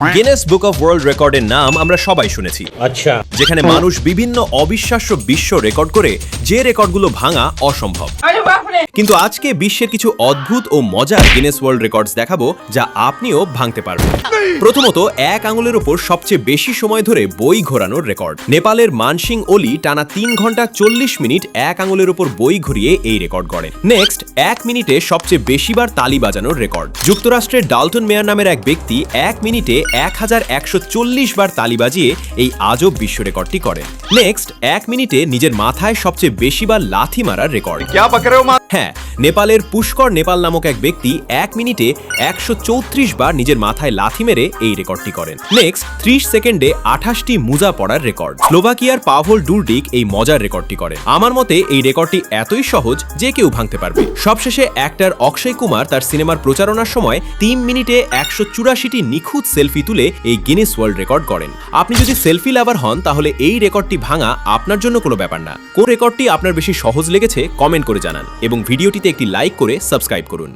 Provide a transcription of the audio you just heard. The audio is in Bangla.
গিনেস বুক অফ ওয়ার্ল্ড রেকর্ডের নাম আমরা সবাই শুনেছি, আচ্ছা, যেখানে মানুষ বিভিন্ন অবিশ্বাস্য বিশ্ব রেকর্ড করে যে রেকর্ডগুলো ভাঙা অসম্ভব। কিন্তু আজকে বিশ্বের কিছু অদ্ভুত ও মজার গিনেস ওয়ার্ল্ড রেকর্ডস দেখাবো যা আপনিও ভাঙতে পারবেন। প্রথমত, এক আঙুলের উপর সবচেয়ে বেশি সময় ধরে বই ঘোরানোর রেকর্ড। নেপালের মানসিং ওলি টানা 3 ঘন্টা 40 মিনিট এক আঙুলের উপর বই ঘুরিয়ে এই রেকর্ড গড়েন। নেক্সট, 1 মিনিটে সবচেয়ে বেশিবার তালি বাজানোর রেকর্ড। যুক্তরাষ্ট্রের ডাল্টন মেয়ার নামের এক ব্যক্তি 1 মিনিটে 1140 বার তালি বাজিয়ে এই আজব বিশ্ব রেকর্ডটি করেন। নেক্সট, 1 মিনিটে নিজের মাথায় সবচেয়ে বেশিবার লাথি মারার রেকর্ড। হ্যাঁ, নেপালের পুষ্কর নেপাল নামক এক ব্যক্তি 1 মিনিটে 134 বার নিজের মাথায় লাথি মেরে এই রেকর্ডটি করেন। নেক্সট, 30 সেকেন্ডে 28টি মুজা পড়ার রেকর্ড। স্লোভাকিয়ার পাভল ডুরডিক এই মজার রেকর্ডটি করেন। আমার মতে এই রেকর্ডটি এতই সহজ যে কেউ ভাঙতে পারবে। সবশেষে অ্যাক্টর অক্ষয় কুমার তার সিনেমার প্রচারণার সময় 3 মিনিটে 184টি নিখুঁত সেলফি তুলে এই গিনেস ওয়ার্ল্ড রেকর্ড করেন। আপনি যদি সেলফি লাভার হন তাহলে এই রেকর্ডটি ভাঙা আপনার জন্য কোনো ব্যাপার না। কোন রেকর্ডটি আপনার বেশি সহজ লেগেছে কমেন্ট করে জানান এবং ভিডিওটিতে একটি লাইক করে সাবস্ক্রাইব করুন।